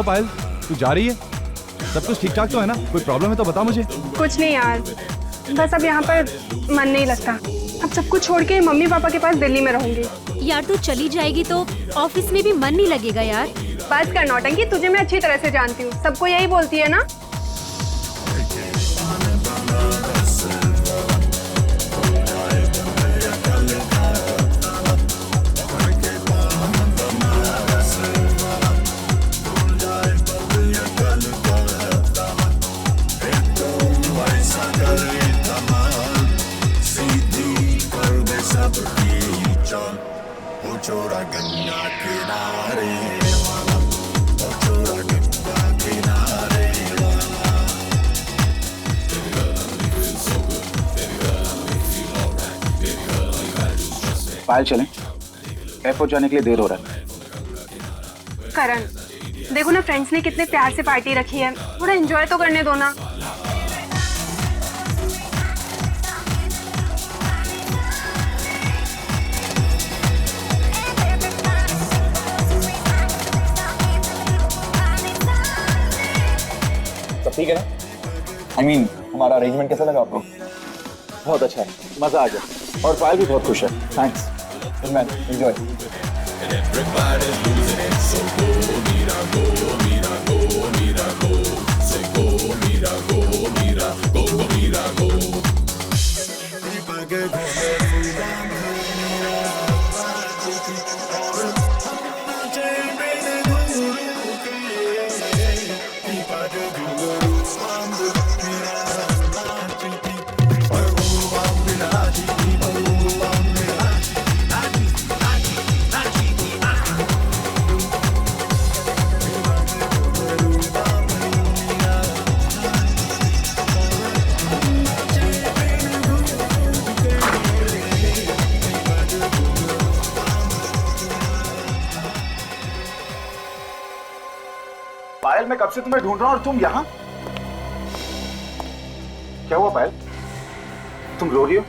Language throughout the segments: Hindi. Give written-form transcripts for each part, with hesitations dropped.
पायल, तू जा रही है? सब कुछ ठीक ठाक तो है ना? कोई प्रॉब्लम है तो बता मुझे। कुछ नहीं यार, बस अब यहाँ पर मन नहीं लगता। अब सब कुछ छोड़ के मम्मी पापा के पास दिल्ली में रहूंगी। यार तू चली जाएगी तो ऑफिस में भी मन नहीं लगेगा यार। बस कर नौटंकी, तुझे मैं अच्छी तरह से जानती हूँ, सबको यही बोलती है ना। पायल चलें, एयरपोर्ट जाने के लिए देर हो रहा है। करण, देखो ना फ्रेंड्स ने कितने प्यार से पार्टी रखी है, थोड़ा एंजॉय तो करने दो ना। सब ठीक है ना? I mean, हमारा अरेंजमेंट कैसा लगा आपको? बहुत अच्छा है, मजा आ गया और पायल भी बहुत खुश है। Thanks man, enjoy. पायल, मैं कब से तुम्हें ढूंढ रहा हूं और तुम यहाँ? क्या हुआ पायल? तुम रो रही हो?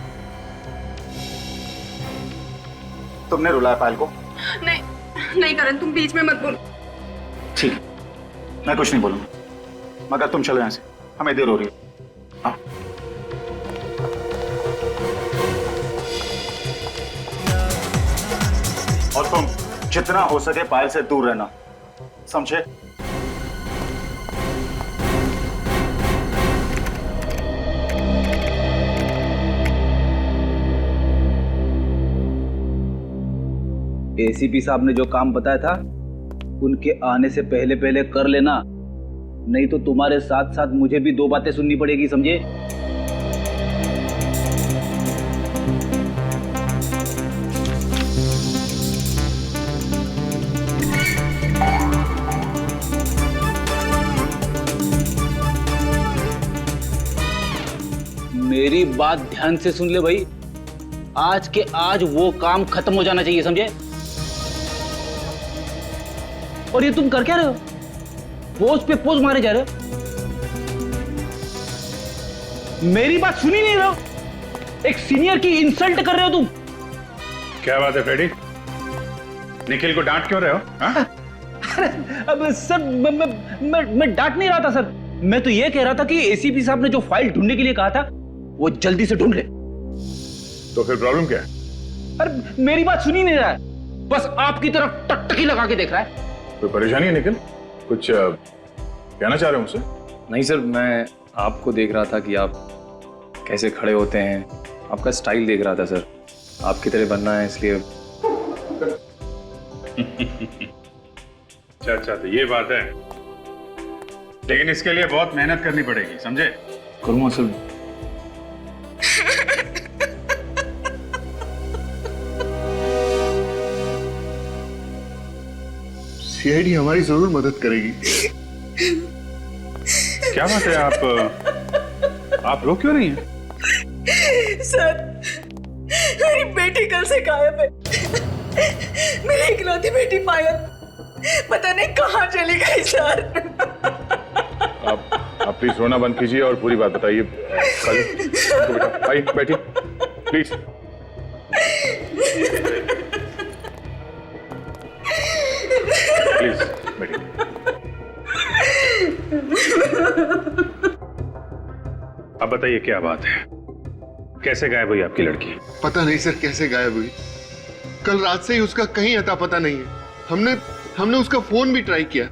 तुमने रुलाया पायल को? नहीं नहीं करण, तुम बीच में मत बोलो। ठीक है, मैं कुछ नहीं बोलूंगा, मगर तुम चलो यहाँ से, हमें देर हो रही है। हाँ। और तुम जितना हो सके पायल से दूर रहना, समझे? एसीपी साहब ने जो काम बताया था उनके आने से पहले पहले कर लेना, नहीं तो तुम्हारे साथ साथ मुझे भी दो बातें सुननी पड़ेगी, समझे? मेरी बात ध्यान से सुन ले भाई, आज के आज वो काम खत्म हो जाना चाहिए, समझे? और ये तुम कर क्या रहे हो? पोज पे पोज मारे जा रहे हो, मेरी बात सुनी नहीं रहे हो, एक सीनियर की इंसल्ट कर रहे हो तुम। क्या बात है फ्रेडी, निखिल को डांट क्यों रहे हो? अब सर मैं डांट नहीं रहा था सर, मैं तो ये कह रहा था कि एसीपी साहब ने जो फाइल ढूंढने के लिए कहा था वो जल्दी से ढूंढ ले। तो फिर प्रॉब्लम क्या है? अरे मेरी बात सुनी नहीं रहा है, बस आपकी तरफ टकटकी लगा के देख रहा है। कोई परेशानी है निखिल? कुछ कहना चाह रहे हो मुझसे? नहीं सर, मैं आपको देख रहा था कि आप कैसे खड़े होते हैं, आपका स्टाइल देख रहा था सर, आपकी तरह बनना है इसलिए। अच्छा, तो ये बात है, लेकिन इसके लिए बहुत मेहनत करनी पड़ेगी, समझे? करूँगा सर। सीआईडी हमारी जरूर मदद करेगी। क्या बात है, आप रो क्यों रही हैं? सर, मेरी बेटी कल से गायब है। मेरी इकलौती बेटी पायल पता नहीं कहाँ चली गई सर। आप प्लीज रोना बंद कीजिए और पूरी बात बताइए। बेटा आइए, बैठिए प्लीज। प्लीज बैठिए। अब बताइए क्या बात है, कैसे गायब हुई आपकी लड़की? पता नहीं सर कैसे गायब हुई। कल रात से ही उसका कहीं अता पता नहीं है। हमने उसका फोन भी ट्राई किया,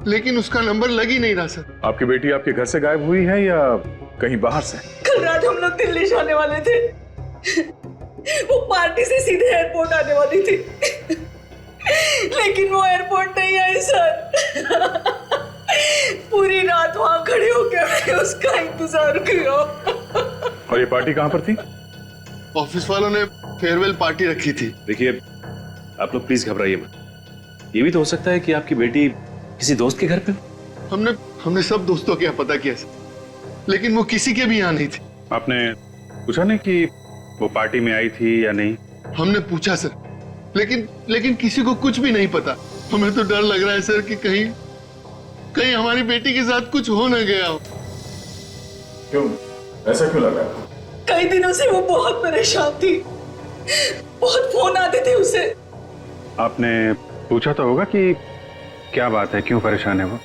लेकिन उसका नंबर लग ही नहीं रहा सर। आपकी बेटी आपके घर से गायब हुई है या कहीं बाहर से? कल रात हम लोग दिल्ली जाने वाले थे, वो पार्टी से सीधे एयरपोर्ट आने वाली थी, लेकिन वो एयरपोर्ट नहीं आई सर। पूरी रात वहां खड़े होकर मैंने उसका इंतजार किया। और ये पार्टी कहाँ पर थी? ऑफिस वालों ने फेयरवेल पार्टी रखी थी। देखिए आप लोग प्लीज घबराइए मत। ये भी तो हो सकता है कि आपकी बेटी किसी दोस्त के घर पे हो। हमने सब दोस्तों के यहाँ पता किया सर, लेकिन वो किसी के भी यहाँ नहीं थी। आपने पूछा नहीं कि वो पार्टी में आई थी या नहीं? हमने पूछा सर, लेकिन किसी को कुछ भी नहीं पता। हमें तो डर लग रहा है सर कि कहीं हमारी बेटी के साथ कुछ हो न गया हो। क्यों, ऐसा क्यों लगा? कई दिनों से वो बहुत परेशान थी, बहुत फोन आते थे उसे। आपने पूछा तो होगा कि क्या बात है, क्यों परेशान है वो?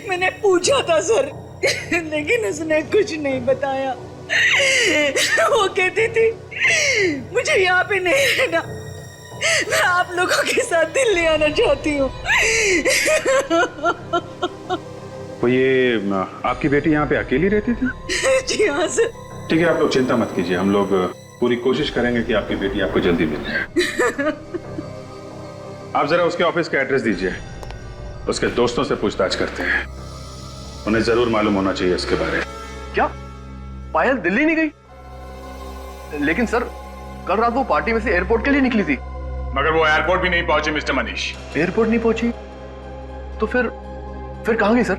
मैंने पूछा था सर, लेकिन उसने कुछ नहीं बताया। वो कहती थी मुझे यहाँ पे नहीं रहना, मैं आप लोगों के साथ दिल्ली आना चाहती हूँ। तो ये आपकी बेटी यहाँ पे अकेली रहती थी? जी हाँ सर। ठीक है, आप लोग चिंता मत कीजिए, हम लोग पूरी कोशिश करेंगे कि आपकी बेटी आपको जल्दी मिल जाए। आप जरा उसके ऑफिस का एड्रेस दीजिए, उसके दोस्तों से पूछताछ करते हैं, उन्हें जरूर मालूम होना चाहिए इसके बारे में। क्या पायल दिल्ली नहीं गई? लेकिन सर कल रात वो पार्टी में से एयरपोर्ट के लिए निकली थी। मगर वो एयरपोर्ट भी नहीं पहुंची मिस्टर मनीष। एयरपोर्ट नहीं पहुंची तो फिर कहां गई सर?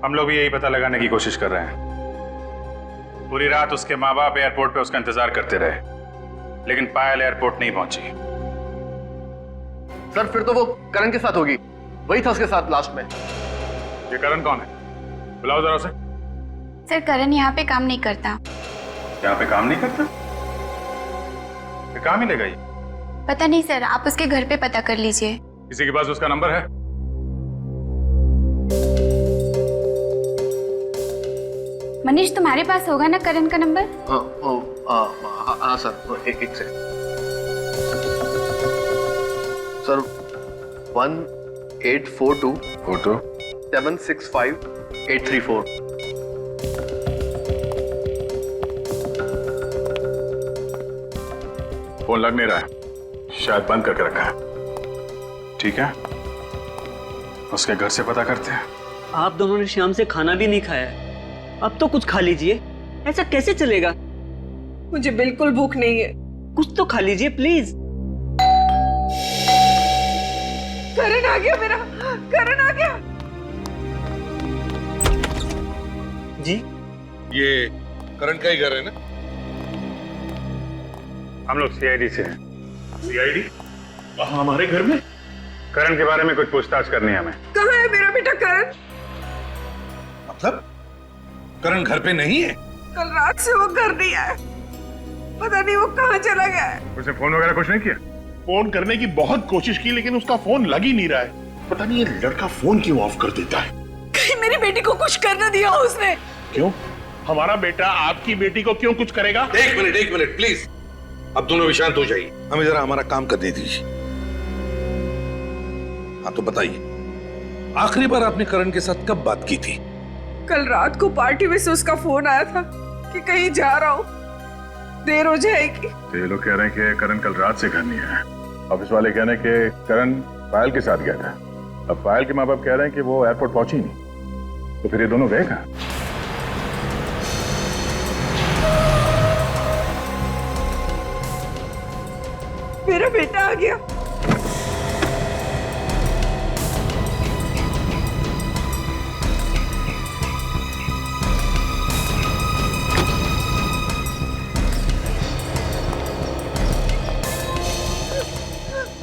हम लोग भी यही पता लगाने की कोशिश कर रहे हैं। पूरी रात उसके माँ बाप एयरपोर्ट पे उसका इंतजार करते रहे, लेकिन पायल एयरपोर्ट नहीं पहुंची। सर फिर तो वो करण के साथ होगी, वही था उसके साथ लास्ट में। ये करण कौन है? बुलाओ जरा उसे। सर करण यहाँ पे काम नहीं करता। यहाँ पे काम नहीं करता? कहाँ मिलेगा ये? पता नहीं सर, आप उसके घर पे पता कर लीजिए। किसी के पास उसका नंबर है? मनीष तुम्हारे पास होगा ना करण का नंबर? हाँ सर, एक सेकंड सर। 1842 765 834। फोन लग नहीं रहा है, शायद बंद करके रखा है। ठीक है, उसके घर से पता करते हैं। आप दोनों ने शाम से खाना भी नहीं खाया है, अब तो कुछ खा लीजिए। ऐसा कैसे चलेगा? मुझे बिल्कुल भूख नहीं है। कुछ तो खा लीजिए प्लीज। करण आ गया मेरा, करण आ गया। जी ये करण का ही घर है ना? हम लोग सीआईडी से हैं। सीआईडी? हमारे घर में? करण के बारे में कुछ पूछताछ करनी है हमें। कहाँ है मेरा बेटा करण? मतलब करण घर पे नहीं है? कल रात से वो घर नहीं आया, पता नहीं वो कहाँ चला गया है। उसने फोन वगैरह कुछ नहीं किया? फोन करने की बहुत कोशिश की, लेकिन उसका फोन लग ही नहीं रहा है। पता नहीं ये लड़का फोन क्यों ऑफ कर देता है। कहीं मेरी बेटी को कुछ कर न दिया हो उसने। क्यों? हमारा बेटा आपकी बेटी को क्यों कुछ करेगा? एक मिनट प्लीज, अब दोनों भी शांत हो जाइए, हमें जरा हमारा काम करने दीजिए। हाँ तो बताइए, आखिरी बार आपने करण के साथ कब बात की थी? कल रात को पार्टी में से उसका फोन आया था कि कहीं जा रहा हूँ, देर हो जाएगी। तो ये लोग कह रहे हैं कि करण कल रात से घर नहीं आया। ऑफिस वाले कह रहे हैं कि करण पायल के साथ गया था। अब पायल के माँ बाप कह रहे हैं कि वो एयरपोर्ट पहुंची नहीं, तो फिर ये दोनों गए कहाँ? मेरा बेटा आ गया।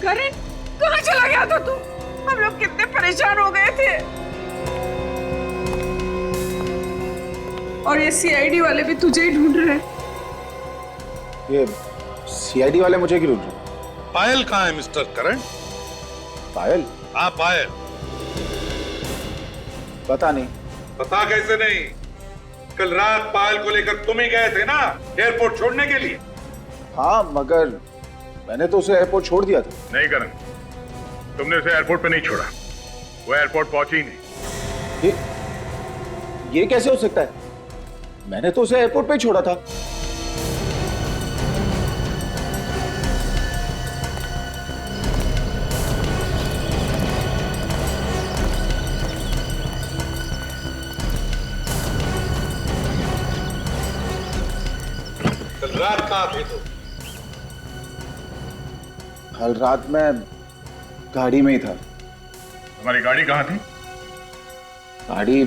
करण कहाँ चला गया था तू? हम लोग कितने परेशान हो गए थे। और ये सीआईडी वाले भी तुझे ही ढूंढ रहे हैं। ये सीआईडी वाले मुझे क्यों ढूंढ रहे? पायल कहाँ है मिस्टर करण? पायल? हाँ पायल। पता नहीं। पता कैसे नहीं? कल रात पायल को लेकर तुम ही गए थे ना एयरपोर्ट छोड़ने के लिए? हाँ, मगर मैंने तो उसे एयरपोर्ट छोड़ दिया था। नहीं करण, तुमने उसे एयरपोर्ट पे नहीं छोड़ा, वो एयरपोर्ट पहुंची ही नहीं। ये कैसे हो सकता है? मैंने तो उसे एयरपोर्ट पे ही छोड़ा था। कल रात कहाँ थे तुम? कल रात मैं गाड़ी में ही था। तुम्हारी गाड़ी कहाँ थी? गाड़ी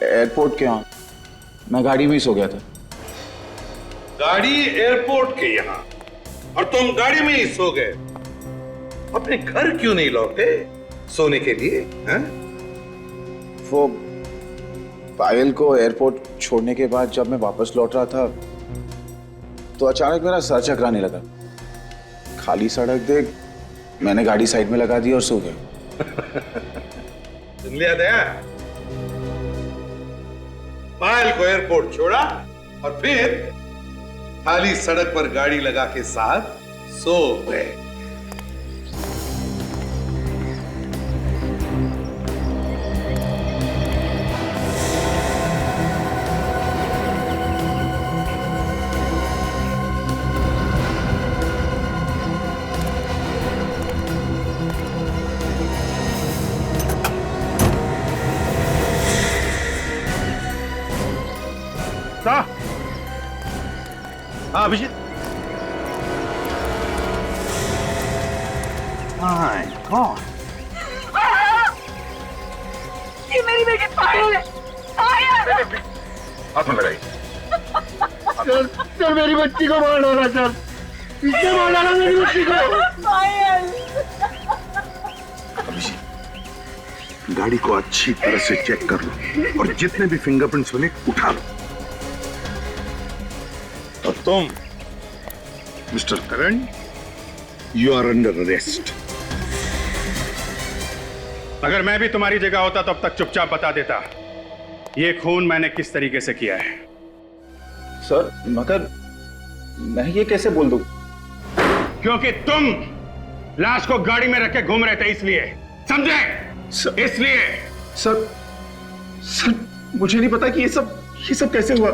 एयरपोर्ट के यहाँ, मैं गाड़ी में ही सो गया था। गाड़ी एयरपोर्ट के यहाँ और तुम गाड़ी में ही सो गए? अपने घर क्यों नहीं लौटे सोने के लिए? हैं? वो पायल को एयरपोर्ट छोड़ने के बाद जब मैं वापस लौट रहा था तो अचानक मेरा सर चकराने लगा। खाली सड़क देख मैंने गाड़ी साइड में लगा दी और सो गया। सुन लिया दया? पायल को एयरपोर्ट छोड़ा और फिर खाली सड़क पर गाड़ी लगा के साथ सो गए। हाँ अभिजीत। कौन? ये मेरी बेटी पायल है। पायल! हाथ में लगाई। सर मेरी बच्ची को मार डाला सर, इसने मार डाला मेरी बच्ची को। पायल! अभिजीत, गाड़ी को अच्छी तरह से चेक कर लो और जितने भी फिंगरप्रिंट्स मिले उठा लो। और तुम mister Karan, you are under arrest. अगर मैं भी तुम्हारी जगह होता तो अब तक चुपचाप बता देता ये खून मैंने किस तरीके से किया है। सर मगर मैं ये कैसे बोल दूं? क्योंकि तुम लाश को गाड़ी में रख के घूम रहे थे, इसलिए। समझे? इसलिए। सर मुझे नहीं पता कि ये सब कैसे हुआ।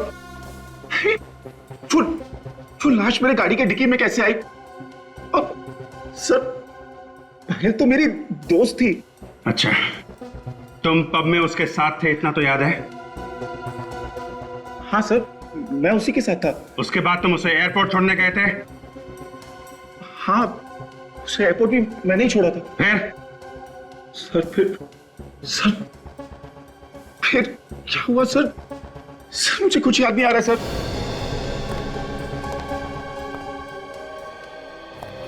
वो लाश मेरे गाड़ी के डिक्की में कैसे आई? और सर पहले तो मेरी दोस्त थी। अच्छा, तुम पब में उसके साथ थे, इतना तो याद है? हाँ सर, मैं उसी के साथ था। उसके बाद तुम उसे एयरपोर्ट छोड़ने गए थे? हाँ, उसे एयरपोर्ट भी मैंने ही छोड़ा था। फिर क्या हुआ सर? मुझे कुछ याद नहीं आ रहा सर।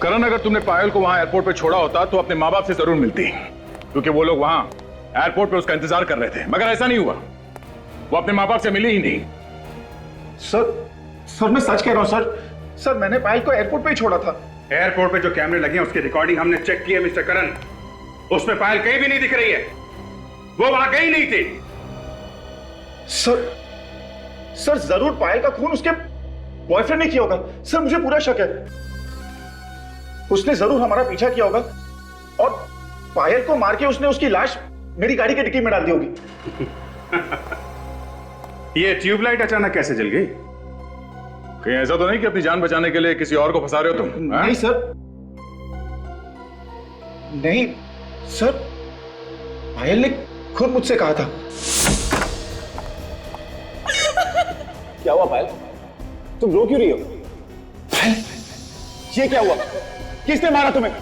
करण, अगर तुमने पायल को वहां एयरपोर्ट पे छोड़ा होता तो अपने माँ बाप से जरूर मिलती, क्योंकि वो लोग वहां एयरपोर्ट पे उसका इंतजार कर रहे थे। मगर ऐसा नहीं हुआ, वो अपने माँ बाप से मिली ही नहीं। सर मैं सच कह रहा हूं सर मैंने पायल को एयरपोर्ट पे ही छोड़ा था। एयरपोर्ट पे जो कैमरे लगे हैं उसकी रिकॉर्डिंग हमने चेक की है मिस्टर करण, उसमें पायल कहीं भी नहीं दिख रही है, वो वहां गई नहीं थी। सर जरूर पायल का खून उसके बॉयफ्रेंड ने किया होगा। सर मुझे पूरा शक है, उसने जरूर हमारा पीछा किया होगा और पायल को मार के उसने उसकी लाश मेरी गाड़ी के डिक्की में डाल दी होगी। ये ट्यूबलाइट अचानक कैसे जल गई? कहीं ऐसा तो नहीं कि अपनी जान बचाने के लिए किसी और को फंसा रहे हो तुम? नहीं सर, नहीं सर, पायल ने खुद मुझसे कहा था। क्या हुआ पायल? तुम रो क्यों रही हो? पायल, ये क्या हुआ? किसने मारा तुम्हें?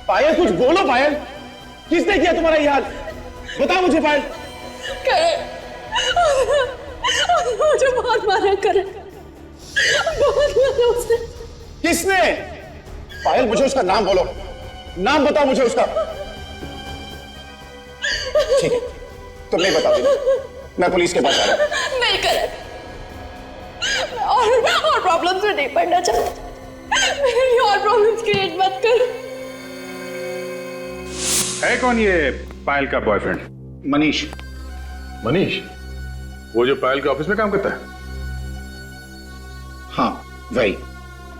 पायल कुछ बोलो पायल, किसने किया तुम्हारा ये हाल? बताओ मुझे पायल। मुझे बहुत मारा करण, बहुत मारा उसने। किसने? पायल मुझे उसका नाम बोलो, नाम बताओ मुझे उसका। ठीक है, तुम नहीं बताओगे, मैं पुलिस के पास आ रहा हूं। नहीं करण, और प्रॉब्लम्स में नहीं पड़ना चाहता। मेरी और प्रॉब्लम्स क्रिएट मत कर। है कौन ये पायल का बॉयफ्रेंड? मनीष। मनीष, वो जो पायल के ऑफिस में काम करता है? हाँ वही।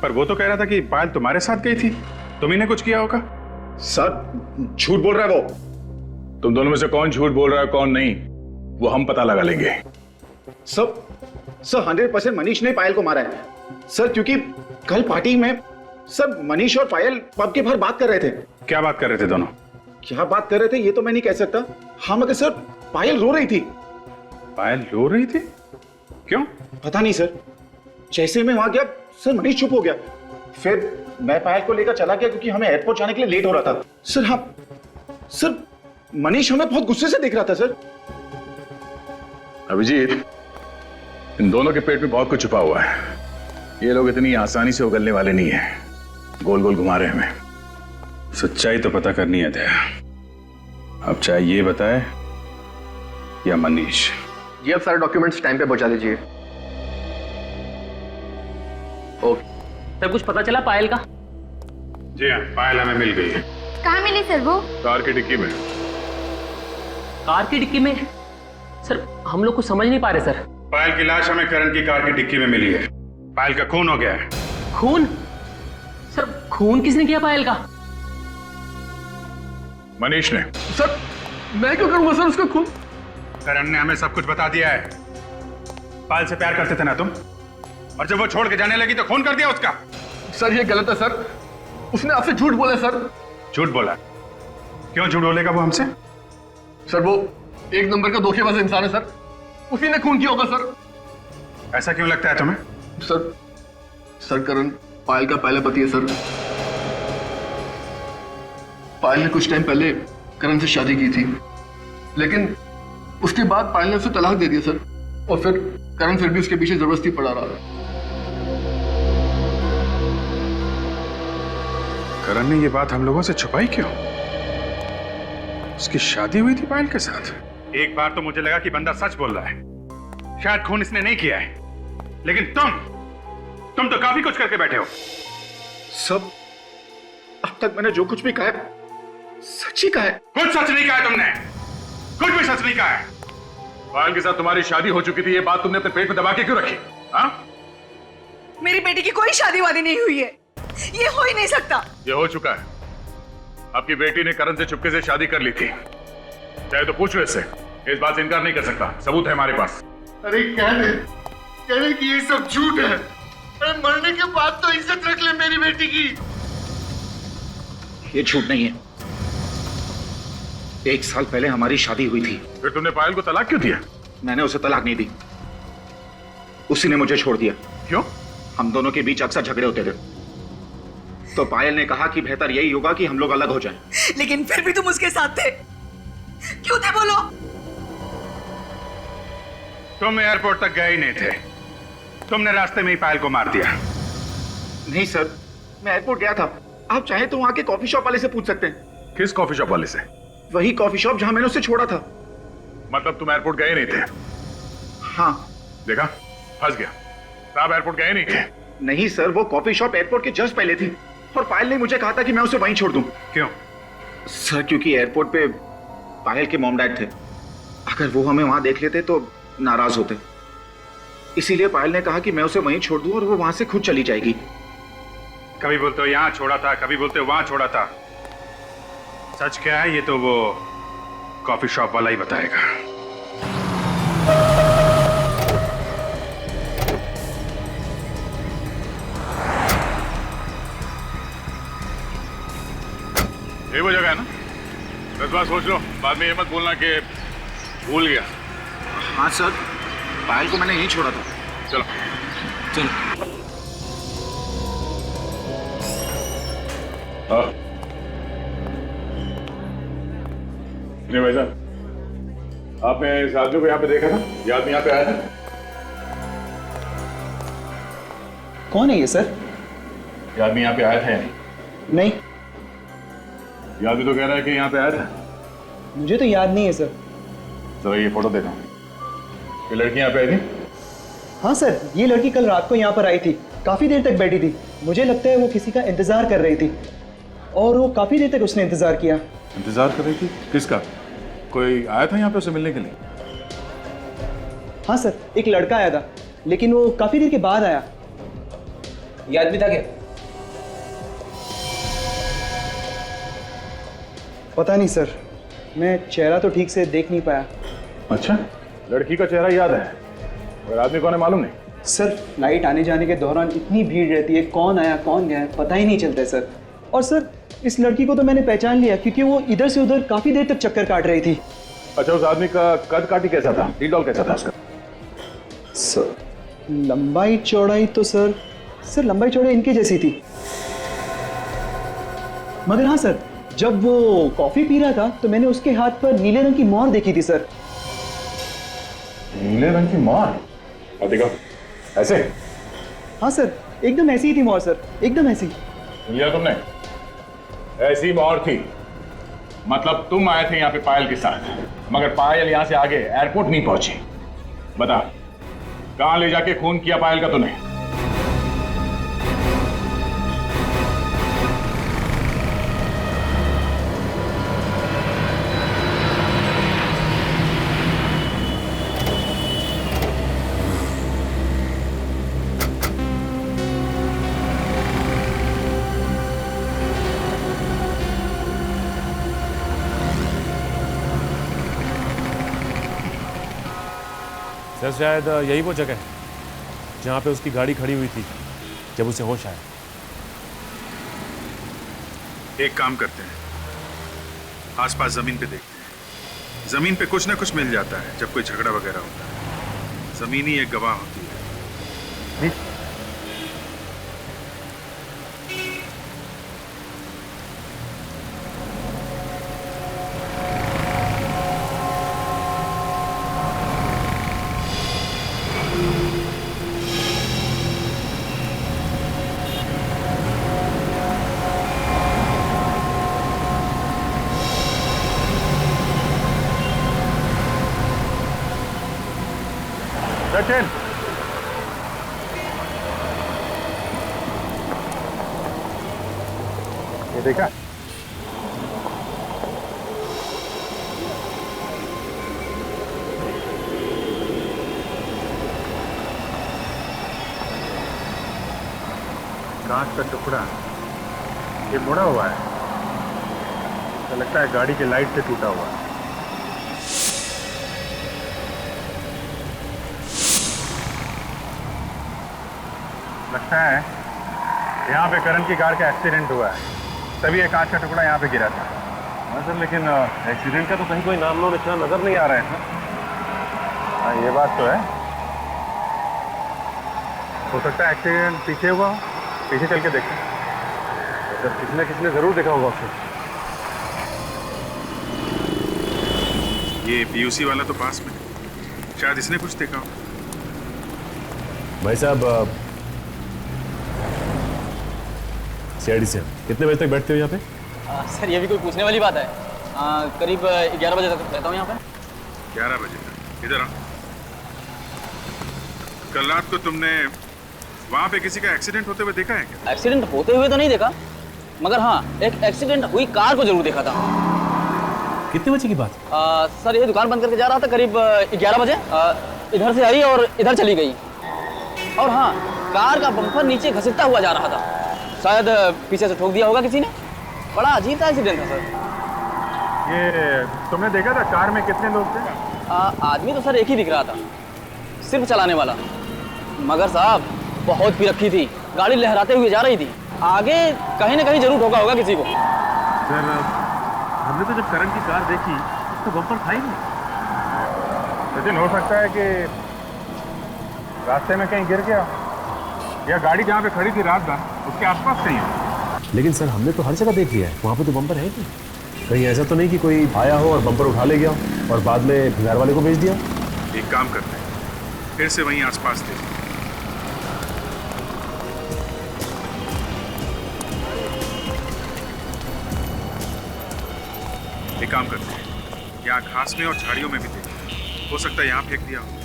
पर वो तो कह रहा था कि पायल तुम्हारे साथ गई थी, तुम्ही ने कुछ किया होगा। सर झूठ बोल रहा है वो। तुम दोनों में से कौन झूठ बोल रहा है कौन नहीं, वो हम पता लगा लेंगे। सर 100% मनीष ने पायल को मारा है सर, क्योंकि कल पार्टी में सर मनीष और पायल पब के बाहर बात कर रहे थे। क्या बात कर रहे थे दोनों? क्या बात कर रहे थे ये तो मैं नहीं कह सकता। हाँ मगर सर पायल रो रही थी। पायल रो रही थी? क्यों? पता नहीं सर, जैसे मैं वहां गया सर मनीष चुप हो गया। फिर मैं पायल को लेकर चला गया क्योंकि हमें एयरपोर्ट जाने के लिए लेट हो रहा था सर। हाँ सर मनीष हमें बहुत गुस्से से देख रहा था सर। अभिजीत, इन दोनों के पेट में बहुत कुछ छुपा हुआ है। ये लोग इतनी आसानी से उगलने वाले नहीं है, गोल गोल घुमा रहे हैं हमें। सच्चाई तो पता करनी है दया। अब चाहे ये बताए या मनीष। जी आप सारे डॉक्यूमेंट्स टाइम पे पहुंचा दीजिए। ओके सर, कुछ पता चला पायल का? जी हाँ, पायल हमें मिल गई है। कहाँ मिली सर वो? कार की डिक्की में। कार की डिक्की में? सर हम लोग कुछ समझ नहीं पा रहे सर। पायल की लाश हमें करण की कार की डिक्की में मिली है। पायल का खून हो गया है। खून? सर खून किसने किया पायल का? मनीष ने। सर मैं क्यों करूंगा सर उसका खून? करण ने हमें सब कुछ बता दिया है। पायल से प्यार करते थे ना तुम, और जब वो छोड़ के जाने लगी तो खून कर दिया उसका। सर ये गलत है सर, उसने आपसे झूठ बोला सर। झूठ बोला? क्यों झूठ बोलेगा वो हमसे? सर वो एक नंबर का धोखेबाज इंसान है सर, उसी ने खून किया होगा सर। ऐसा क्यों लगता है तुम्हें? सर करण पायल का पहला पति है सर। पायल ने कुछ टाइम पहले करण से शादी की थी, लेकिन उसके बाद पायल ने उसे तलाक दे दिया सर, और फिर करण फिर भी उसके पीछे जबरदस्ती पड़ा रहा। करण ने ये बात हम लोगों से छुपाई क्यों? उसकी शादी हुई थी पायल के साथ। एक बार तो मुझे लगा कि बंदा सच बोल रहा है, शायद खून इसने नहीं किया है, लेकिन तुम तो काफी कुछ करके बैठे हो। सब अब तक मैंने जो कुछ भी कहा है सच ही कहा है। कुछ सच नहीं कहा है तुमने, कुछ भी सच नहीं कहा है। पायल के साथ तुम्हारी शादी हो चुकी थी, ये बात तुमने अपने पेट में दबा के क्यों रखी? हाँ? मेरी बेटी की कोई शादी वादी नहीं हुई है, ये हो ही नहीं सकता। ये हो चुका है। आपकी बेटी ने करण से चुपके से शादी कर ली थी, चाहे तो पूछो इससे, इस बात से इनकार नहीं कर सकता, सबूत है हमारे पास। अरे कह दे कि ये सब झूठ है। अरे मरने के बाद तो इज्जत रख ले मेरी बेटी की। ये झूठ नहीं है। 1 साल पहले हमारी शादी हुई थी। फिर तुमने पायल को तलाक क्यों दिया? मैंने उसे तलाक नहीं दी, उसी ने मुझे छोड़ दिया। क्यों? हम दोनों के बीच अक्सर झगड़े होते थे, तो पायल ने कहा कि बेहतर यही होगा कि हम लोग अलग हो जाएं। लेकिन फिर भी तुम उसके साथ थे, क्यों थे बोलो? तुम एयरपोर्ट तक गए ही नहीं थे, तुमने रास्ते में ही पायल को मार दिया। नहीं सर, मैं एयरपोर्ट गया था। आप चाहें तो वहां के कॉफी शॉप वाले से पूछ सकते हैं। किस कॉफी शॉप वाले से? वही कॉफी शॉप जहां मैंने उसे छोड़ा था। मतलब तुम एयरपोर्ट गए नहीं थे? हाँ। देखा, फंस गया। आप एयरपोर्ट गए नहीं थे? नहीं सर, वो कॉफी शॉप एयरपोर्ट के जस्ट पहले थी, और पायल ने मुझे कहा था कि मैं उसे वहीं छोड़ दूं। क्यों? सर क्योंकि एयरपोर्ट पे पायल के मॉम डैड थे, अगर वो हमें वहां देख लेते तो नाराज होते, इसीलिए पायल ने कहा कि मैं उसे वहीं छोड़ दूं और वो वहां से खुद चली जाएगी। कभी बोलते हो यहां छोड़ा था, कभी बोलते हो वहां छोड़ा था। सच क्या है ये तो वो कॉफी शॉप वाला ही बताएगा। ये वो जगह है ना? 10 बार सोच लो, बाद में ये मत बोलना कि भूल गया। हाँ सर, पायल को मैंने यहीं छोड़ा था। चलो चलो। हाँ भाई साहब, आपने इस आदमी को यहाँ पे देखा था? ये आदमी यहाँ पे आया था? कौन है ये सर? ये आदमी यहाँ पे आया था या नहीं? नहीं। ये आदमी तो कह रहा है कि यहाँ पे आया था। मुझे तो याद नहीं है सर। तो ये फोटो देखो, ये लड़की यहाँ पे आई थी? हाँ सर, ये लड़की कल रात को यहाँ पर आई थी, काफी देर तक बैठी थी। मुझे लगता है वो किसी का इंतजार कर रही थी, और वो काफी देर तक उसने इंतजार किया। इंतजार कर रही थी? किसका? कोई आया था यहाँ पे उसे मिलने के लिए? हाँ सर, एक लड़का आया था, लेकिन वो काफी देर के बाद आया। ये आदमी था क्या? पता नहीं सर, मैं चेहरा तो ठीक से देख नहीं पाया। अच्छा, लड़की का चेहरा याद है और आदमी कौन है मालूम नहीं? सर, फ्लाइट आने जाने के दौरान इतनी भीड़ रहती है, कौन आया कौन गया पता ही नहीं चलता है सर। और सर, इस लड़की को तो मैंने पहचान लिया क्योंकि वो इधर से उधर काफी देर तक चक्कर काट रही थी। अच्छा, उस आदमी का कद काठी कैसा था? ढील डॉल कैसा था उसका? सर, लंबाई चौड़ाई तो सर लंबाई चौड़ाई इनके जैसी थी। मगर हाँ सर, जब वो कॉफी पी रहा था तो मैंने उसके हाथ पर नीले रंग की मोहर देखी थी सर। नीले रंग की मोहर? और देखो, ऐसे? हाँ सर, एकदम ऐसी ही थी मोहर सर, एकदम ऐसी। लिया तुमने? ऐसी मोहर थी मतलब तुम आए थे यहाँ पे पायल के साथ, मगर पायल यहाँ से आगे एयरपोर्ट नहीं पहुंची। बता, कहाँ ले जाके खून किया पायल का तूने? सर, शायद यही वो जगह है जहाँ पे उसकी गाड़ी खड़ी हुई थी जब उसे होश आया। एक काम करते हैं, आसपास जमीन पे देखते हैं। जमीन पे कुछ ना कुछ मिल जाता है जब कोई झगड़ा वगैरह होता है। जमीन ही एक गवाह होती है। ठीक? सचिन, ये देखा? कांच का टुकड़ा ये मुड़ा हुआ है, तो लगता है गाड़ी के लाइट से टूटा हुआ है। लगता है यहाँ पे करण की कार का एक्सीडेंट हुआ है, तभी ये कांच का टुकड़ा यहाँ पे गिरा था। हाँ सर, लेकिन एक्सीडेंट का तो कहीं कोई नाम निशान नजर नहीं आ रहा है सर। हाँ, ये बात तो है। हो सकता है एक्सीडेंट पीछे हुआ हो, पीछे चल के देखें। सर, किसने जरूर देखा होगा उसे। ये पीयूसी वाला तो पास में, शायद इसने कुछ देखा हो। भाई साहब, सीआईडी से कितने बजे तक बैठते हो यहाँ पे? सर, ये भी कोई पूछने वाली बात है। करीब 11 बजे तक रहता हूँ यहाँ पे। 11 बजे तक? इधर आओ। कल रात को तुमने वहाँ पे किसी का एक्सीडेंट होते हुए देखा है क्या? एक्सीडेंट होते हुए तो नहीं देखा, मगर हाँ, एक एक्सीडेंट हुई कार को जरूर देखा था। कितने बजे की बात? सर, ये दुकान बंद करके जा रहा था करीब 11 बजे। इधर से आई और इधर चली गई। और हाँ, कार का बम्पर नीचे घसीटता हुआ जा रहा था, शायद पीछे से ठोक दिया होगा किसी ने। बड़ा अजीब सा एक्सीडेंट था सर। ये तुमने देखा था कार में कितने लोग थे? आदमी तो सर एक ही दिख रहा था, सिर्फ चलाने वाला। मगर साहब, बहुत पी रखी थी, गाड़ी लहराते हुए जा रही थी। आगे कहीं ना कहीं जरूर ठोका होगा किसी को। सर, हमने तो जब करण की कार देखी तो बम्पर था ही नहीं। लेकिन हो सकता है कि रास्ते में कहीं गिर गया, या गाड़ी जहाँ पे खड़ी थी रात भर उसके आसपास कहीं है। लेकिन सर, हमने तो हर जगह देख लिया है, वहाँ पे तो बम्पर है नहीं। कहीं ऐसा तो नहीं कि कोई आया हो और बम्पर उठा ले गया और बाद में घर वाले को भेज दिया? एक काम करते हैं, फिर से वहीं आसपास देखें। एक काम करते हैं, यहाँ घास में और झाड़ियों में भी देखें। हो सकता है यहाँ फेंक दिया हो।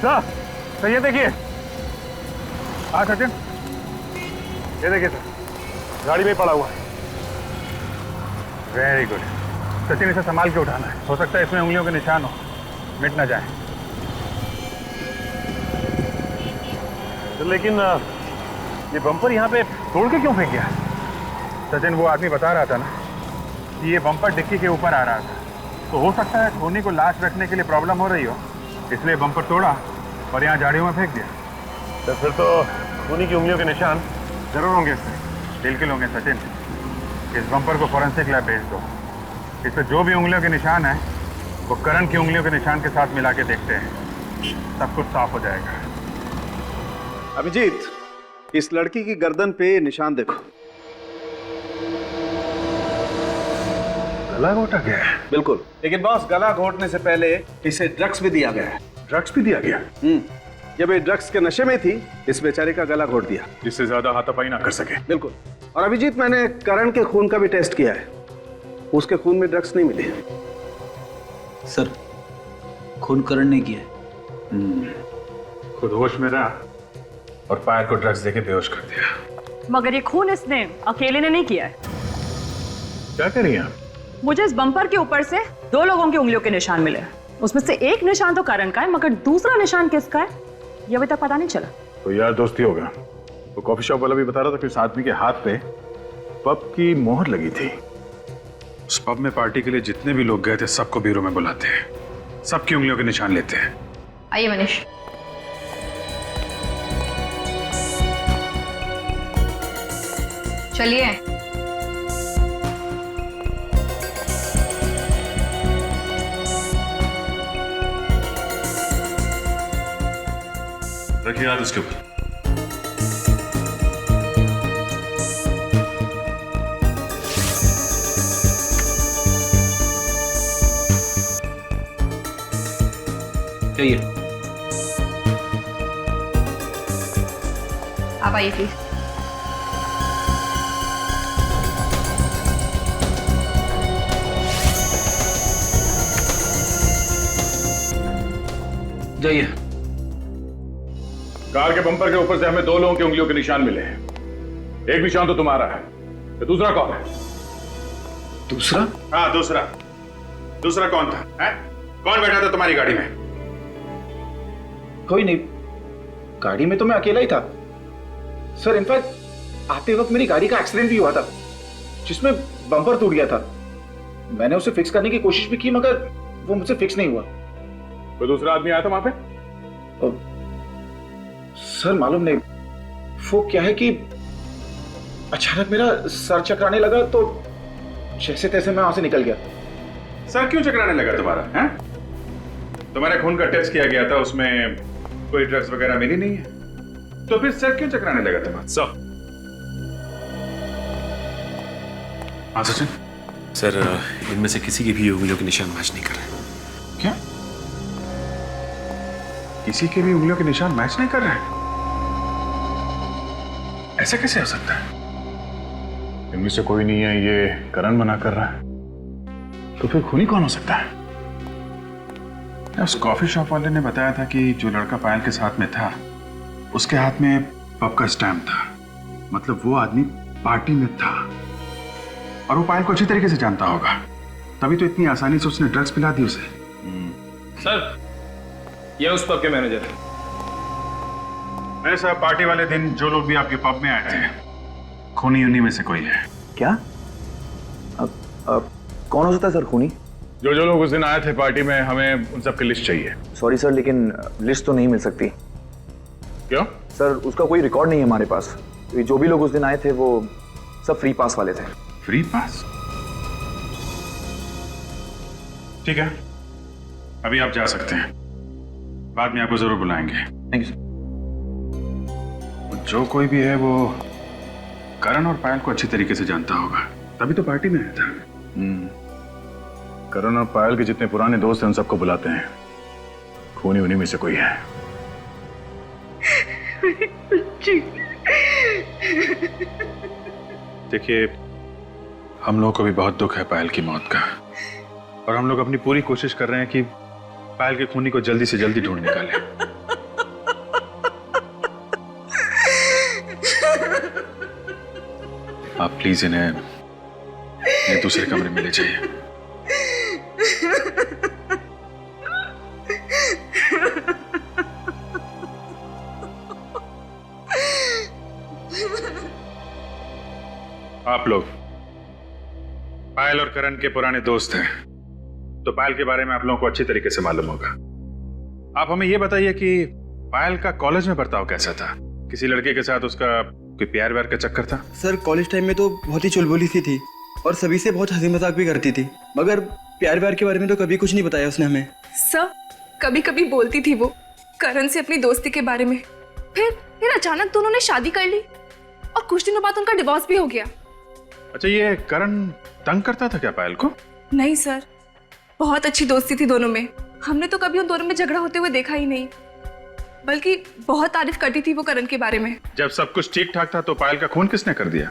सर ये देखिए। हाँ सचिन, ये देखिए सर, गाड़ी में पड़ा हुआ है। वेरी गुड सचिन, इसे संभाल के उठाना है। हो सकता है इसमें उंगलियों के निशान हो, मिट ना जाए। लेकिन ये बम्पर यहाँ पे तोड़ के क्यों फेंक गया? सचिन, वो आदमी बता रहा था ना कि ये बम्पर डिक्की के ऊपर आ रहा था, तो हो सकता है खूनी को लाश रखने के लिए प्रॉब्लम हो रही हो, इसलिए बम्पर तोड़ा और यहाँ झाड़ियों में फेंक दिया। तो फिर तो खूनी की उंगलियों के निशान जरूर होंगे इसमें, बिल्कुल होंगे सचिन। इस बम्पर को फॉरेंसिक लैब भेज दो। इस पर जो भी उंगलियों के निशान है वो करण की उंगलियों के निशान के साथ मिला के देखते हैं, सब कुछ साफ हो जाएगा। अभिजीत, इस लड़की की गर्दन पे निशान देखो। गला घोटा गया है? बिल्कुल, लेकिन बॉस गला घोटने से पहले इसे ड्रग्स भी दिया गया है। ड्रग्स भी दिया गया? जब ये ड्रग्स के नशे में थी, इस बेचारे का गला घोट दिया, जिससे ज्यादा हाथापाई ना कर सके। बिल्कुल। और अभिजीत, मैंने करण के खून का भी टेस्ट किया है, उसके खून में ड्रग्स नहीं मिले। सर, खून करण ने किया। खुद होश में रहा और पायल को ड्रग्स देके बेहोश कर दिया। मगर ये खून इसने अकेले ने नहीं किया है। क्या कर रही हैं आप? मुझे इस बम्पर के ऊपर से 2 लोगों की उंगलियों के निशान मिले। उसमें से एक निशान तो करण का है, मगर दूसरा निशान किसका है ये अभी तक पता नहीं चला। तो यार दोस्ती होगा। वो कॉफी शॉप वाला भी बता रहा था कि उस आदमी के हाथ पे पब की मोहर लगी थी। उस पब में पार्टी के लिए जितने भी लोग गए थे सबको ब्यूरो में बुलाते हैं, सबकी उंगलियों के निशान लेते हैं। आइए मनीष। चलिए। रखिए हाथ उसके ऊपर। चाहिए। आप आइए प्लीज। जाइए। कार के बम्पर के ऊपर से हमें 2 लोगों की उंगलियों के निशान मिले हैं। एक निशान तो तुम्हारा है, तो दूसरा कौन है? दूसरा? हाँ दूसरा। दूसरा कौन था? है? कौन बैठा था तुम्हारी गाड़ी में? कोई नहीं, गाड़ी में तो मैं अकेला ही था सर। इनफैक्ट आते वक्त मेरी गाड़ी का एक्सीडेंट भी हुआ था, जिसमें बम्पर टूट गया था। मैंने उसे फिक्स करने की कोशिश भी की, मगर वो मुझसे फिक्स नहीं हुआ। कोई दूसरा आदमी आया था वहां पे? सर मालूम नहीं, वो क्या है कि अचानक मेरा सर चकराने लगा, तो जैसे तैसे मैं वहां से निकल गया। सर क्यों चकराने लगा तुम्हारा? हैं? तुम्हारे खून का टेस्ट किया गया था, उसमें कोई ड्रग्स वगैरह मिली नहीं है, तो फिर सर क्यों चकराने लगा तुम्हारा? सर। हाँ सचिन। सर, इनमें से किसी की भी उंगलियों के निशान मैच नहीं कर रहे। क्या? किसी के भी उंगलियों के निशान मैच नहीं कर रहे हैं? ऐसा कैसे हो सकता है? इनमें से कोई नहीं है, ये करण मना कर रहा है, तो फिर खूनी कौन हो सकता है? उस कॉफी शॉप वाले ने बताया था कि जो लड़का पायल के साथ में था, उसके हाथ में पब का स्टैम्प था, मतलब वो आदमी पार्टी में था और वो पायल को अच्छी तरीके से जानता होगा, तभी तो इतनी आसानी से उसने ड्रग्स पिला दी उसे। सर, ये उस पब के मैनेजर है। ऐसा पार्टी वाले दिन जो लोग भी आपके पब में आए थे, खूनी उन्हीं में से कोई है। क्या? कौन हो सकता है सर खूनी? जो लोग उस दिन आए थे पार्टी में, हमें उन सब की लिस्ट चाहिए। सॉरी सर, लेकिन लिस्ट तो नहीं मिल सकती। क्यों? सर उसका कोई रिकॉर्ड नहीं है हमारे पास। जो भी लोग उस दिन आए थे वो सब फ्री पास वाले थे। Free pass? ठीक है, अभी आप जा सकते हैं, बाद में आपको जरूर बुलाएंगे। Thank you sir. जो कोई भी है वो करण और पायल को अच्छी तरीके से जानता होगा, तभी तो पार्टी में आया था। करण और पायल के जितने पुराने दोस्त हैं उन सबको बुलाते हैं, खूनी उन्हीं में से कोई है। देखिए, हम लोगों को भी बहुत दुख है पायल की मौत का, और हम लोग अपनी पूरी कोशिश कर रहे हैं कि पायल के खूनी को जल्दी से जल्दी ढूंढ निकालें। आप प्लीज इन्हें दूसरे कमरे में ले जाइए। आप लोग पायल और करण के पुराने दोस्त हैं, तो पायल के बारे में आप लोगों को अच्छी तरीके से मालूम होगा। आप हमें यह बताइए कि पायल का कॉलेज में बर्ताव कैसा था? किसी लड़के के साथ उसका कोई प्यार व्यार का चक्कर था? सर कॉलेज टाइम में तो बहुत ही चुलबुली सी थी और सभी से बहुत हंसी मजाक भी करती थी, मगर प्यार व्यार के बारे में तो कभी कुछ नहीं बताया उसने हमें। सर कभी कभी बोलती थी वो करण से अपनी दोस्ती के बारे में, फिर अचानक दोनों ने शादी कर ली और कुछ दिनों बाद उनका डिवोर्स भी हो गया। अच्छा, ये करण तंग करता था क्या पायल को? नहीं सर, बहुत अच्छी दोस्ती थी दोनों में। हमने तो कभी उन दोनों में झगड़ा होते हुए देखा ही नहीं, बल्कि बहुत तारीफ करती थी वो करण के बारे में। जब सब कुछ ठीक ठाक था तो पायल का खून किसने कर दिया?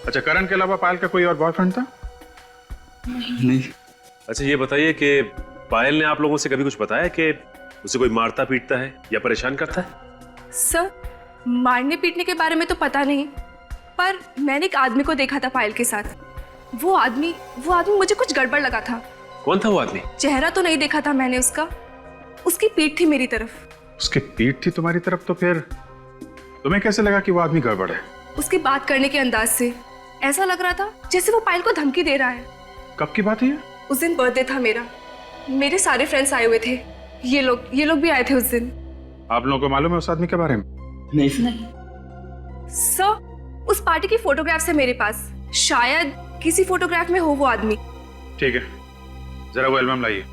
अच्छा, करण के अलावा पायल का कोई और बॉयफ्रेंड था? नहीं। अच्छा ये बताइए कि पायल ने आप लोगों से कभी कुछ बताया कि उसे कोई मारता पीटता है या परेशान करता है? सर मारने पीटने के बारे में तो पता नहीं, पर मैंने एक आदमी को देखा था पायल के साथ। वो आदमी मुझे कुछ गड़बड़ लगा था। कौन था वो आदमी? चेहरा तो नहीं देखा था मैंने उसका, उसकी पीठ थी मेरी तरफ। उसकी पीठ थी तुम्हारी तरफ? तो फिर तुम्हें कैसे लगा कि वो आदमी गड़बड़ है? उसकी बात करने के अंदाज से ऐसा लग रहा था जैसे वो पायल को धमकी दे रहा है। कब की बात है? उस दिन बर्थडे था मेरा, मेरे सारे फ्रेंड्स आए हुए थे, ये लोग भी आए थे उस दिन। आप लोगों को मालूम है उस आदमी के बारे में? नहीं सर, उस पार्टी की फोटोग्राफ्स है मेरे पास, शायद किसी फोटोग्राफ में हो वो आदमी। ठीक है, जरा वो एल्बम लाइए,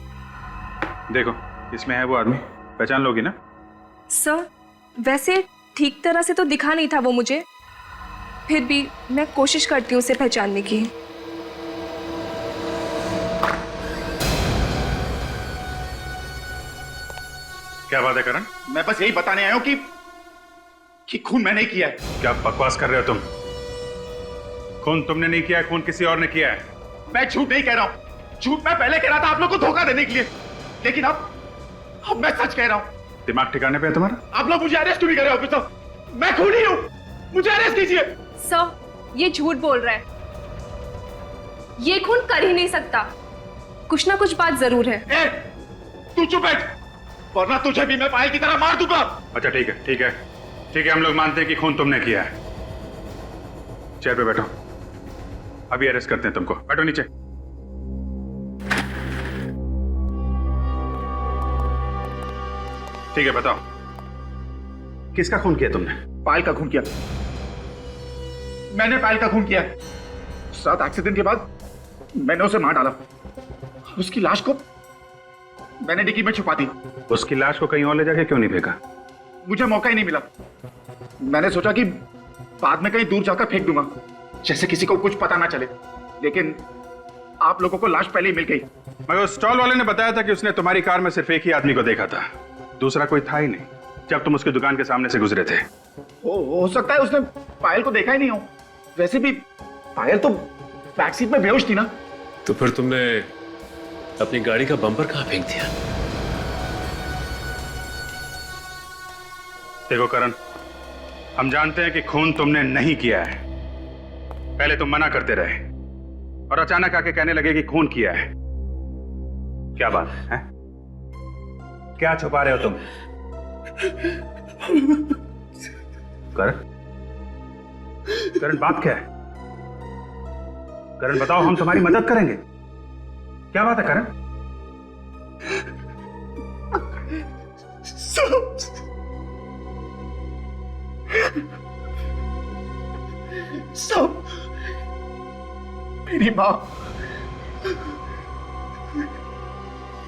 देखो इसमें है वो आदमी, पहचान लोगी ना? सर वैसे ठीक तरह से तो दिखा नहीं था वो मुझे, फिर भी मैं कोशिश करती हूँ उसे पहचानने की। क्या बात है करण? मैं बस यही बताने आया हूं कि खून मैंने ही किया है। क्या बकवास कर रहे हो तुम? खून तुमने नहीं किया है, खून किसी और ने किया है। मैं झूठ नहीं कह रहा हूं, झूठ मैं पहले कह रहा था आप लोग को धोखा देने के लिए, लेकिन अब मैं सच कह रहा हूं। दिमाग ठिकाने पे है तुम्हारा? आप लोग मुझे अरेस्ट क्यों नहीं कर रहे ऑफिसर? मैं खूनी हूं, मुझे अरेस्ट कीजिए। सर ये झूठ बोल रहा है, ये खून कर ही नहीं सकता, कुछ ना कुछ बात जरूर है। तू चुप बैठ, वरना तुझे भी मैं पायल की तरह मार दूंगा। अच्छा ठीक है ठीक है ठीक है, हम लोग मानते हैं कि खून तुमने किया है। चेयर पे बैठो, अभी अरेस्ट करते हैं तुमको। बैठो नीचे। ठीक है, बताओ किसका खून किया तुमने? पायल का खून किया, मैंने पायल का खून किया। साथ एक्सीडेंट के बाद मैंने उसे मार डाला, उसकी लाश को मैंने डिक्की में छुपा दी। उसकी लाश को कहीं और ले जाके क्यों नहीं फेंका? मुझे मौका ही नहीं मिला, मैंने सोचा कि बाद में कहीं दूर जाकर फेंक दूंगा, जैसे किसी को कुछ पता ना चले, लेकिन आप लोगों को लाश पहले ही मिल गई। मगर उस स्टॉल वाले ने बताया था कि उसने तुम्हारी कार में सिर्फ एक ही आदमी को देखा था, दूसरा कोई था ही नहीं जब तुम उसकी दुकान के सामने से गुजरे थे। हो सकता है उसने पायल को देखा ही नहीं हो, वैसे भी पायल तो बैक सीट में बेहोश थी ना। तो फिर तुमने अपनी गाड़ी का बम्पर कहां फेंक दिया? देखो करण, हम जानते हैं कि खून तुमने नहीं किया है, पहले तुम मना करते रहे और अचानक आके कहने लगे कि खून किया है। क्या बात है? क्या छुपा रहे हो तुम? करण, करण बात क्या है? करण बताओ, हम तुम्हारी मदद करेंगे। क्या बात है करण? सब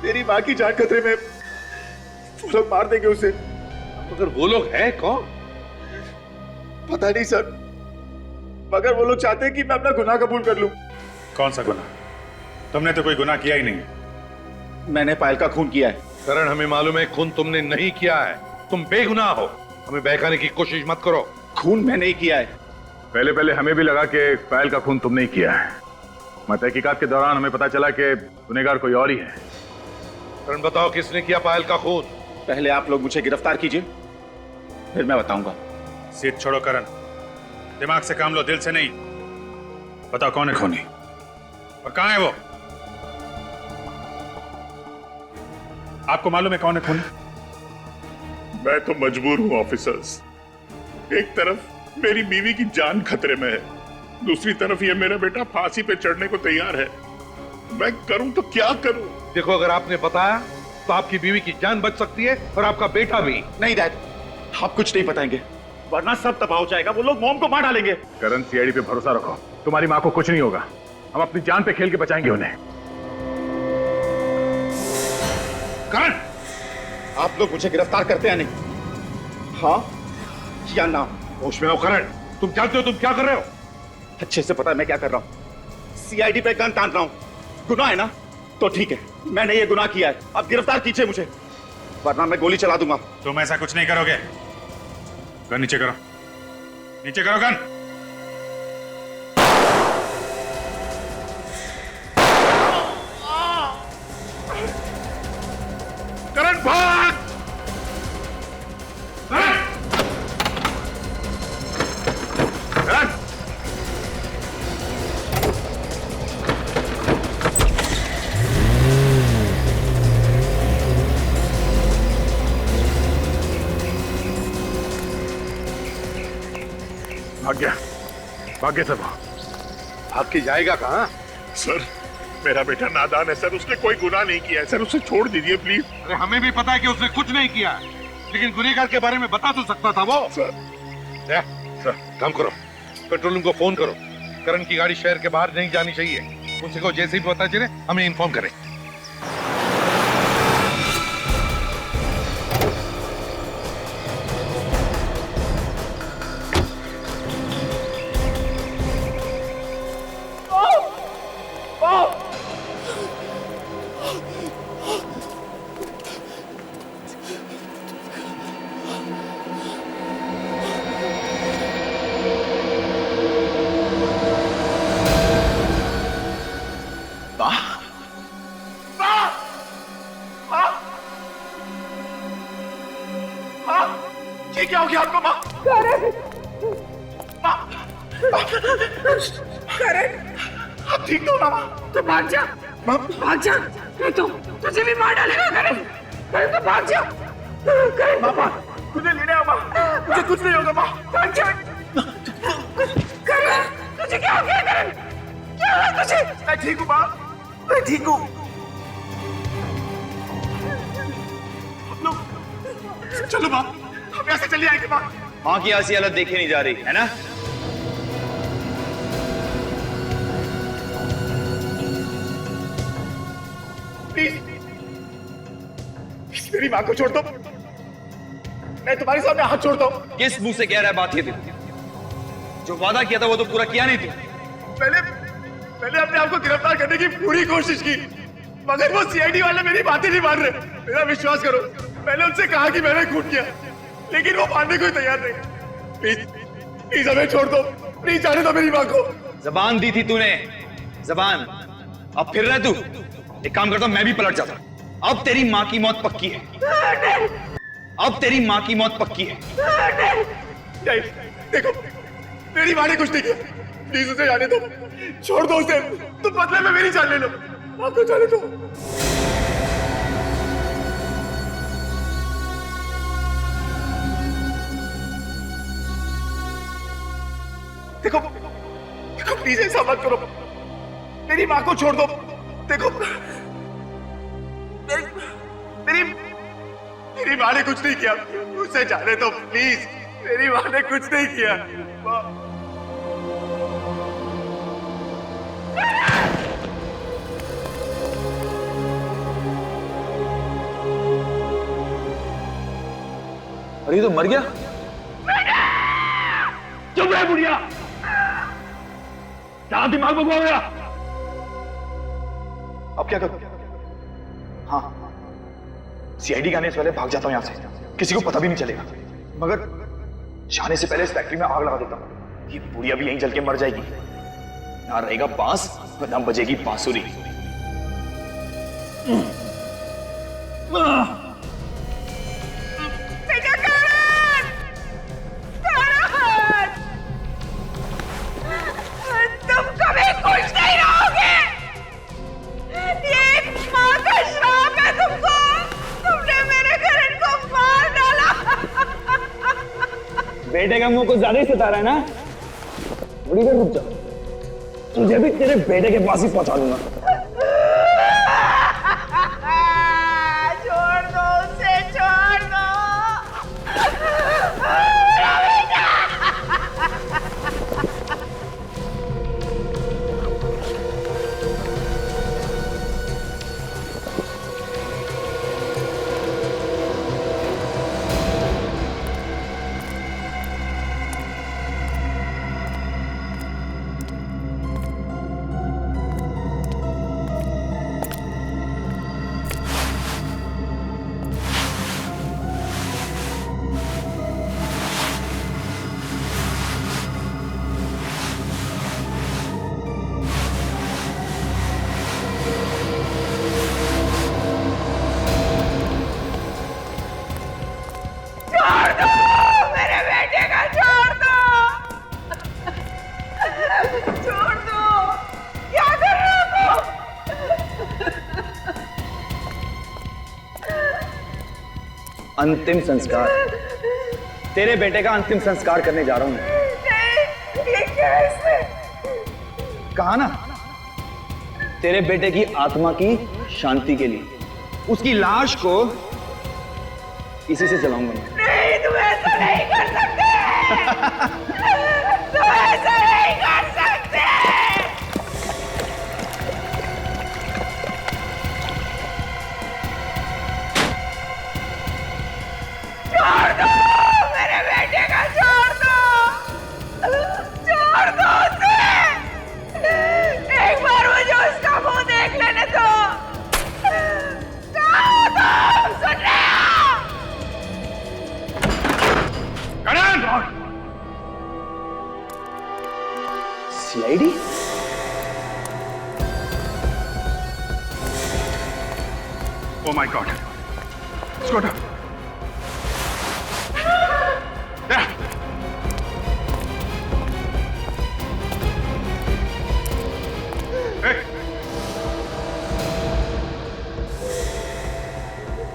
मेरी माँ की जान खतरे में, वो लोग मार देंगे उसे। मगर वो लोग हैं कौन? पता नहीं सर, मगर वो लोग चाहते हैं कि मैं अपना गुनाह कबूल कर लूं। कौन सा गुनाह? तुमने तो कोई गुनाह किया ही नहीं। मैंने पायल का खून किया है। करण, हमें मालूम है खून तुमने नहीं किया है, तुम बेगुनाह हो, हमें बहकाने की कोशिश मत करो। खून मैंने ही किया है। पहले पहले हमें भी लगा कि पायल का खून तुमने ही किया है, मगर तहकीकात के दौरान हमें पता चला कि गुनहगार कोई और ही है। करण बताओ, किसने किया पायल का खून? पहले आप लोग मुझे गिरफ्तार कीजिए, फिर मैं बताऊंगा। सीट छोड़ो करण, दिमाग से काम लो, दिल से नहीं। बताओ कौन है खूनी और कहां है वो? आपको मालूम है कौन है खूनी? मैं तो मजबूर हूं ऑफिसर्स। एक तरफ मेरी बीवी की जान खतरे में है, दूसरी तरफ ये मेरा बेटा फांसी पे चढ़ने को तैयार है। मैं करूं तो क्या करूं? देखो, अगर आपने बताया तो आपकी बीवी की जान बच सकती है और आपका बेटा भी। नहीं डैड, आप कुछ नहीं बताएंगे, वरना सब तबाह हो जाएगा। वो लोग मॉम को मार डालेंगे। करण, सीआईडी पे भरोसा रखो, तुम्हारी माँ को कुछ नहीं होगा। हम अपनी जान पे खेल के बचाएंगे उन्हें। करण, आप लोग मुझे गिरफ्तार करते हैं नहीं? हाँ या ना? होश में आओ करण, तुम जानते हो तुम क्या कर रहे हो? अच्छे से पता है मैं क्या कर रहा हूँ। सीआईडी पे गन तान रहा हूँ। गुनाह है ना? तो ठीक है, मैंने ये गुनाह किया है। अब गिरफ्तार कीजिए मुझे, वरना मैं गोली चला दूंगा। तुम ऐसा कुछ नहीं करोगे। गन नीचे करो, नीचे करो गन। करण भाग! भाग्य सब आपकी जाएगा कहाँ? सर, मेरा बेटा नादान है सर, उसने कोई गुनाह नहीं किया है सर, उसे छोड़ दीजिए प्लीज। अरे हमें भी पता है कि उसने कुछ नहीं किया, लेकिन गुनहगार के बारे में बता तो सकता था वो। सर, काम करो, कंट्रोल रूम को फोन करो। करण की गाड़ी शहर के बाहर नहीं जानी चाहिए। उनसे को जैसे ही पता चले हमें इन्फॉर्म करें। ये क्या हो गया आपको? माँ, करण, आप ठीक तो हो ना माँ? तो भाग जा, भाग जा, नहीं तो तुझे भी मार डालेगा। करण, करण तो भाग जा। करण, माँ, मुझे लेने आओ माँ, मुझे कुछ नहीं होगा माँ। भाग जा। करण, तुझे क्या हो गया? करण, क्या हुआ तुझे? मैं ठीक हूँ माँ, मैं ठीक हूँ। चलो माँ, हम यहाँ से चले आएंगे माँ। माँ की ऐसी हालत देखी नहीं जा रही है ना? प्लीज मेरी माँ को छोड़ दो, मैं तुम्हारे सामने हाथ छोड़ता हूँ। किस मुंह से कह रहा है बात ये तू? जो वादा किया था वो तो पूरा किया नहीं तू। मैंने अपने आप को गिरफ्तार करने की पूरी कोशिश की, मगर वो सीआईडी वाले मेरी बातें नहीं मान रहे। मेरा विश्वास करो, मैंने उनसे कहा कि मैंने खून किया, लेकिन वो मानने को तैयार नहीं। प्लीज प्लीज हमें छोड़ दो, प्लीज जाने दो मेरी माँ को। जबान दी थी तूने, जबान। अब फिर रहे तू। एक काम करता हूं, मैं भी पलट जाता। अब तेरी माँ की मौत पक्की है। अब तेरी माँ की मौत पक्की है। नहीं, देखो मेरी माँ ने कुछ नहीं किया, प्लीज उसे जाने दो, छोड़ दो उसे। तुम बदले में मेरी जान ले लो, माँ को जाने दो। देखो देखो प्लीज ऐसा मत करो, मेरी माँ को छोड़ दो। देखो मेरी माँ ने कुछ नहीं किया, उसे जाने दो प्लीज। मेरी माँ ने कुछ नहीं किया। अरे ये तो मर गया। चुप रहे बुढ़िया, क्या दिमाग भगवा गया? अब क्या करूं? हाँ, सीआईडी के आने से पहले भाग जाता हूं यहां से, किसी को पता भी नहीं चलेगा। मगर जाने से पहले इस फैक्ट्री में आग लगा देता हूं, ये बुढ़िया भी यहीं जल के मर जाएगी। ना रहेगा बांस, ना बजेगी बांसुरी। बेटे का मुंह कुछ ज्यादा ही सता रहा है ना? थोड़ी देर रुक जा, तुझे भी तेरे बेटे के पास ही पहुंचा दूंगा। छोड़ दो उसे, छोड़ दो। अंतिम संस्कार, तेरे बेटे का अंतिम संस्कार करने जा रहा हूं। कहा ना, तेरे बेटे की आत्मा की शांति के लिए उसकी लाश को इसी से जलाऊंगा। नहीं, तुम ऐसा नहीं कर सकते। तुम ऐसा नहीं कर सकते। छोड़ दो मेरे बेटे का, छोड़ दो, छोड़ दो उसे। एक बार मुझे उसका मुंह देख लेने दो। सुन रहे हो? CID? Oh my God! Scooter!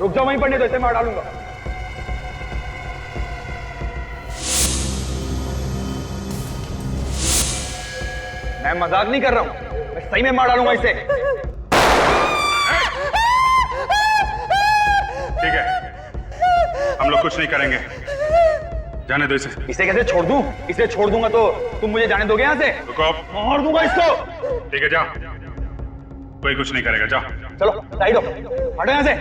रुक जाओ, वहीं पड़ने दो, इसे मार डालूंगा। मैं मजाक नहीं कर रहा हूं, मैं सही में मार डालूंगा इसे। ठीक है, हम लोग कुछ नहीं करेंगे, जाने दो इसे। इसे कैसे छोड़ दूं? इसे छोड़ दूंगा तो तुम मुझे जाने दोगे यहाँ से? रुको, मार दूंगा इसको। ठीक है, जाओ, कोई कुछ नहीं करेगा, जाओ। चलो साइड हो, हटो यहाँ से।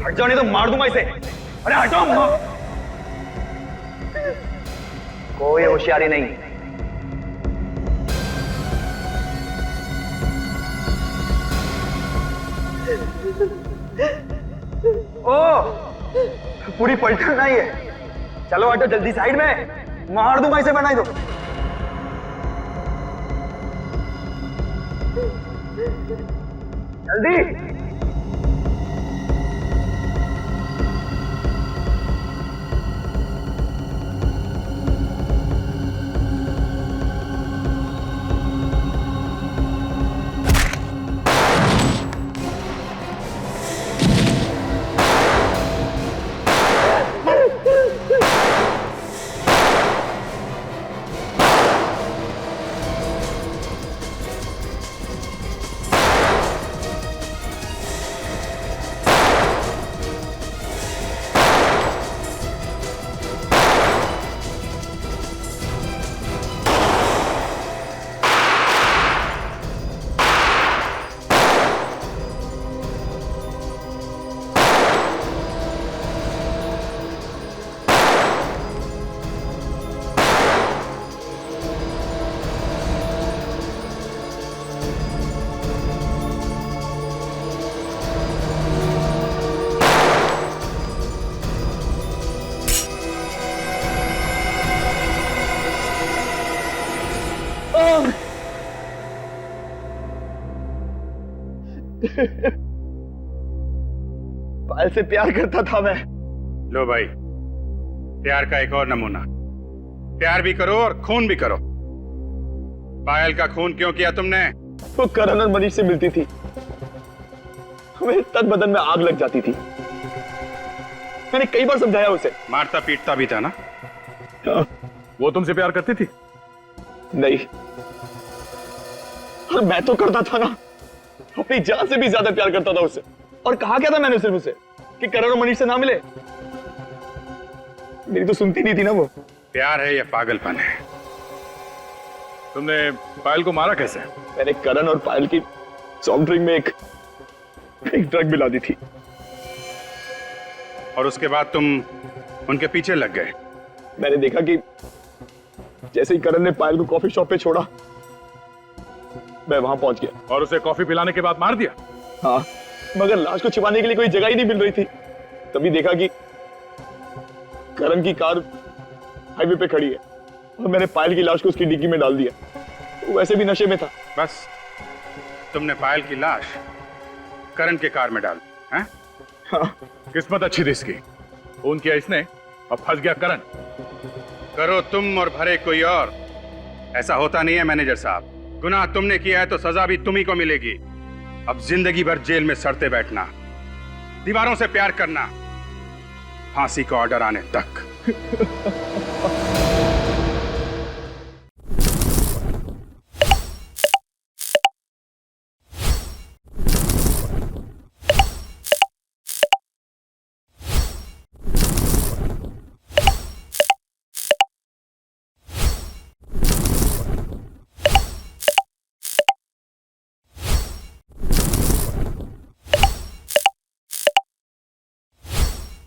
हट जाओ नहीं तो मार दूंगा इसे। अरे हटो। कोई होशियारी नहीं। ओ, पूरी पलटन नहीं है। चलो हटो जल्दी साइड में, मार दूंगा इसे, बनाई दो। जल्दी। पायल से प्यार करता था मैं। लो भाई, प्यार का एक और नमूना। प्यार भी करो और खून भी करो। पायल का खून क्यों किया तुमने? वो करण और मनीष से मिलती थी, हमें तन बदन में आग लग जाती थी। मैंने कई बार समझाया उसे। मारता पीटता भी था ना? वो तुमसे प्यार करती थी? नहीं, और मैं तो करता था ना, अपनी जान से भी ज्यादा प्यार करता था उससे। और कहा क्या था मैंने सिर्फ उसे कि करण और मनीष से ना मिले। मेरी तो सुनती नहीं थी ना वो। प्यार है या पागलपन है? तुमने पायल को मारा कैसे? मैंने करण और पायल की सॉफ्ट ड्रिंक में एक ड्रग मिला दी थी। और उसके बाद तुम उनके पीछे लग गए? मैंने देखा कि जैसे ही करण ने पायल को कॉफी शॉप पे छोड़ा, मैं वहां पहुंच गया। और उसे कॉफी पिलाने के बाद मार दिया? हाँ, मगर लाश को छिपाने के लिए कोई जगह ही नहीं मिल रही थी। तभी देखा कि करण की कार हाईवे पे खड़ी है और मैंने पायल की लाश को उसकी डिग्गी में डाल दिया। वो वैसे भी नशे में था। बस तुमने पायल की लाश करण के कार में डाल दी, हैं? हाँ। किस्मत अच्छी थी इसकी, फोन किया इसने अब फंस गया करण। करो तुम और भरे कोई और, ऐसा होता नहीं है मैनेजर साहब। गुनाह तुमने किया है तो सजा भी तुम्ही को मिलेगी। अब जिंदगी भर जेल में सड़ते बैठना, दीवारों से प्यार करना, फांसी का ऑर्डर आने तक।